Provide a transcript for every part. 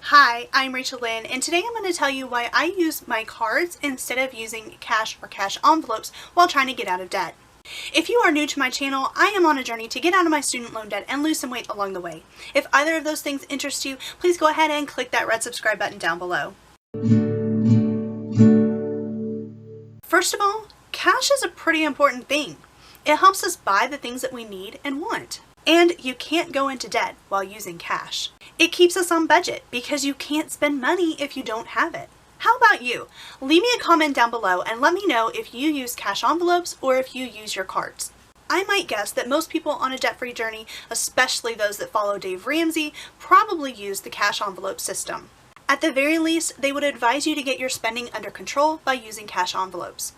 Hi, I'm Rachel Lynn, and today I'm going to tell you why I use my cards instead of using cash or cash envelopes while trying to get out of debt. If you are new to my channel, I am on a journey to get out of my student loan debt and lose some weight along the way. If either of those things interest you, please go ahead and click that red subscribe button down below. First of all, cash is a pretty important thing. It helps us buy the things that we need and want. And you can't go into debt while using cash. It keeps us on budget because you can't spend money if you don't have it. How about you? Leave me a comment down below and let me know if you use cash envelopes or if you use your cards. I might guess that most people on a debt-free journey, especially those that follow Dave Ramsey, probably use the cash envelope system. At the very least, they would advise you to get your spending under control by using cash envelopes.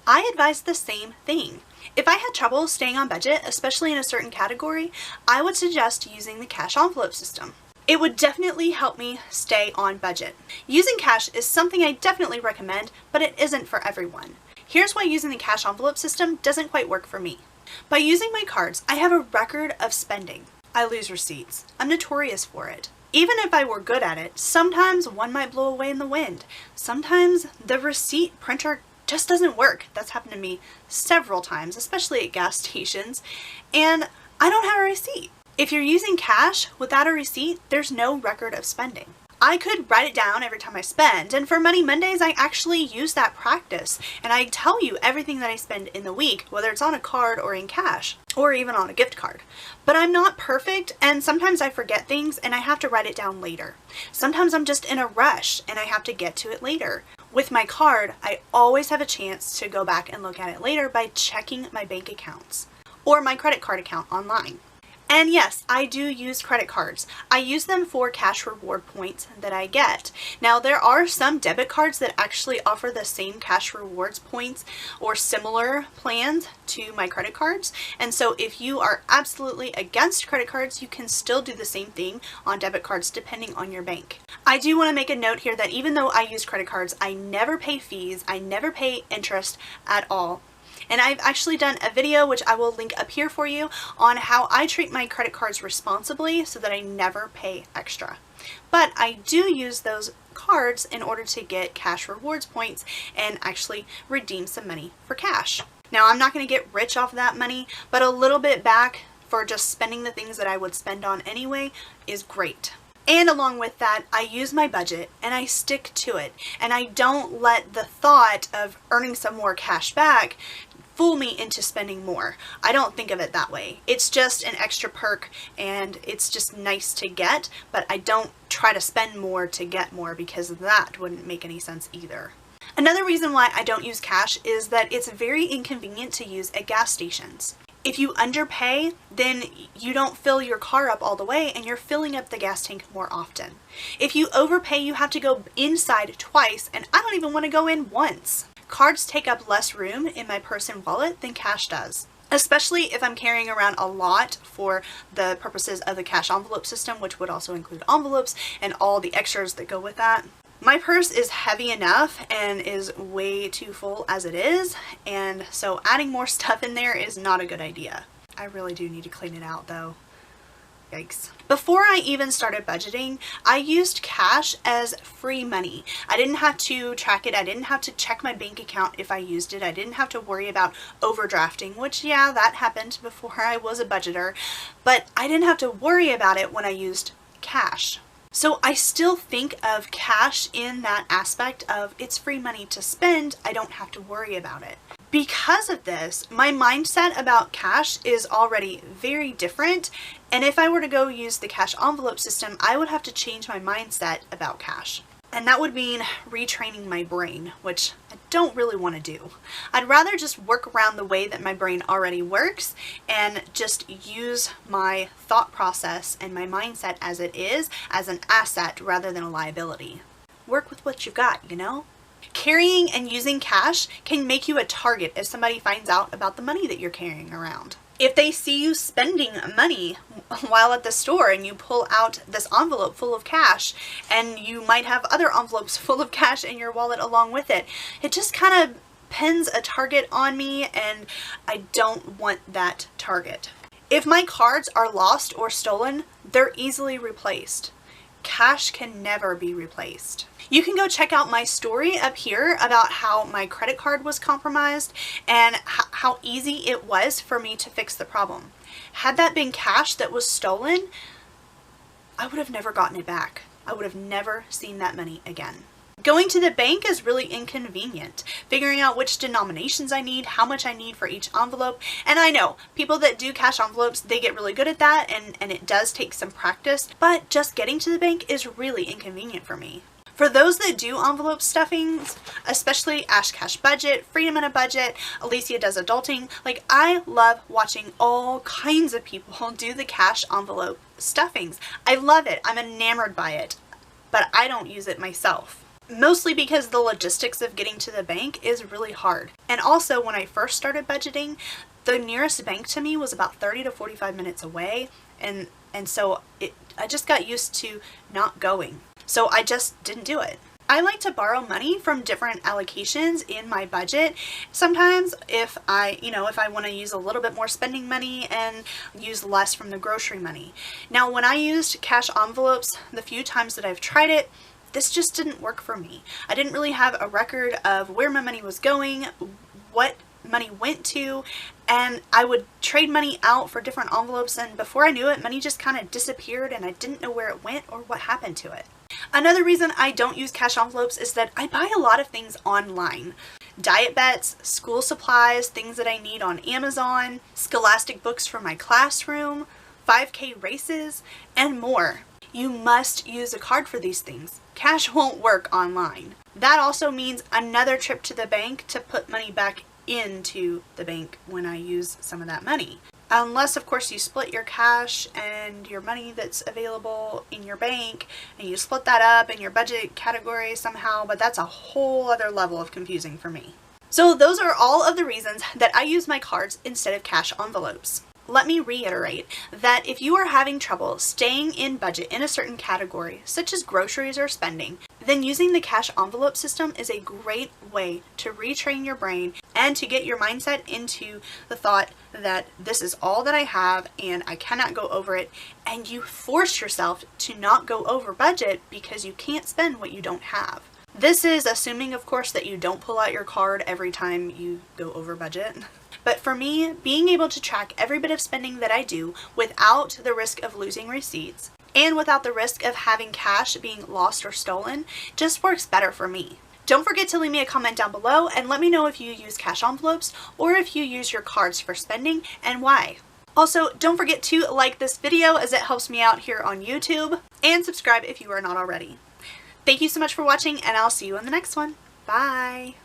I advise the same thing. If I had trouble staying on budget, especially in a certain category, I would suggest using the cash envelope system. It would definitely help me stay on budget. Using cash is something I definitely recommend, but it isn't for everyone. Here's why using the cash envelope system doesn't quite work for me. By using my cards, I have a record of spending. I lose receipts. I'm notorious for it. Even if I were good at it, sometimes one might blow away in the wind. Sometimes the receipt printer just doesn't work. That's happened to me several times, especially at gas stations, and I don't have a receipt. If you're using cash without a receipt, there's no record of spending. I could write it down every time I spend, and for Money Mondays, I actually use that practice, and I tell you everything that I spend in the week, whether it's on a card or in cash, or even on a gift card. But I'm not perfect, and sometimes I forget things and I have to write it down later. Sometimes I'm just in a rush and I have to get to it later. With my card, I always have a chance to go back and look at it later by checking my bank accounts or my credit card account online. And yes, I do use credit cards. I use them for cash reward points that I get. Now, there are some debit cards that actually offer the same cash rewards points or similar plans to my credit cards. And so if you are absolutely against credit cards, you can still do the same thing on debit cards depending on your bank. I do want to make a note here that even though I use credit cards, I never pay fees. I never pay interest at all. And I've actually done a video, which I will link up here for you, on how I treat my credit cards responsibly so that I never pay extra. But I do use those cards in order to get cash rewards points and actually redeem some money for cash. Now, I'm not going to get rich off that money, but a little bit back for just spending the things that I would spend on anyway is great. And along with that, I use my budget and I stick to it. And I don't let the thought of earning some more cash back fool me into spending more. I don't think of it that way. It's just an extra perk and it's just nice to get, but I don't try to spend more to get more because that wouldn't make any sense either. Another reason why I don't use cash is that it's very inconvenient to use at gas stations. If you underpay, then you don't fill your car up all the way and you're filling up the gas tank more often. If you overpay, you have to go inside twice, and I don't even want to go in once. Cards take up less room in my purse and wallet than cash does, especially if I'm carrying around a lot for the purposes of the cash envelope system, which would also include envelopes and all the extras that go with that. My purse is heavy enough and is way too full as it is, and so adding more stuff in there is not a good idea. I really do need to clean it out though. Yikes. Before I even started budgeting, I used cash as free money. I didn't have to track it. I didn't have to check my bank account if I used it. I didn't have to worry about overdrafting, which yeah, that happened before I was a budgeter, but I didn't have to worry about it when I used cash. So I still think of cash in that aspect of it's free money to spend. I don't have to worry about it. Because of this, my mindset about cash is already very different. And if I were to go use the cash envelope system, I would have to change my mindset about cash. And that would mean retraining my brain, which I don't really want to do. I'd rather just work around the way that my brain already works and just use my thought process and my mindset as it is as an asset rather than a liability. Work with what you've got, you know? Carrying and using cash can make you a target if somebody finds out about the money that you're carrying around. If they see you spending money while at the store and you pull out this envelope full of cash and you might have other envelopes full of cash in your wallet along with it, it just kind of pins a target on me and I don't want that target. If my cards are lost or stolen, they're easily replaced. Cash can never be replaced. You can go check out my story up here about how my credit card was compromised and how easy it was for me to fix the problem. Had that been cash that was stolen, I would have never gotten it back. I would have never seen that money again. Going to the bank is really inconvenient. Figuring out which denominations I need, how much I need for each envelope. And I know people that do cash envelopes, they get really good at that, and it does take some practice, but just getting to the bank is really inconvenient for me. For those that do envelope stuffings, especially Ash Cash Budget, Freedom in a Budget, Alicia Does Adulting, like I love watching all kinds of people do the cash envelope stuffings. I love it. I'm enamored by it, but I don't use it myself. Mostly because the logistics of getting to the bank is really hard. And also when I first started budgeting, the nearest bank to me was about 30 to 45 minutes away. And so I just got used to not going. So I just didn't do it. I like to borrow money from different allocations in my budget. Sometimes if I want to use a little bit more spending money and use less from the grocery money. Now, when I used cash envelopes, the few times that I've tried it, this just didn't work for me. I didn't really have a record of where my money was going, what money went to, and I would trade money out for different envelopes, and before I knew it, money just kind of disappeared and I didn't know where it went or what happened to it. Another reason I don't use cash envelopes is that I buy a lot of things online. Diet bets, school supplies, things that I need on Amazon, Scholastic books for my classroom, 5K races, and more. You must use a card for these things. Cash won't work online. That also means another trip to the bank to put money back into the bank when I use some of that money. Unless, of course, you split your cash and your money that's available in your bank and you split that up in your budget category somehow, but that's a whole other level of confusing for me. So those are all of the reasons that I use my cards instead of cash envelopes. Let me reiterate that if you are having trouble staying in budget in a certain category, such as groceries or spending, then using the cash envelope system is a great way to retrain your brain and to get your mindset into the thought that this is all that I have and I cannot go over it, and you force yourself to not go over budget because you can't spend what you don't have. This is assuming, of course, that you don't pull out your card every time you go over budget. But for me, being able to track every bit of spending that I do without the risk of losing receipts and without the risk of having cash being lost or stolen just works better for me. Don't forget to leave me a comment down below and let me know if you use cash envelopes or if you use your cards for spending and why. Also, don't forget to like this video as it helps me out here on YouTube, and subscribe if you are not already. Thank you so much for watching, and I'll see you in the next one. Bye!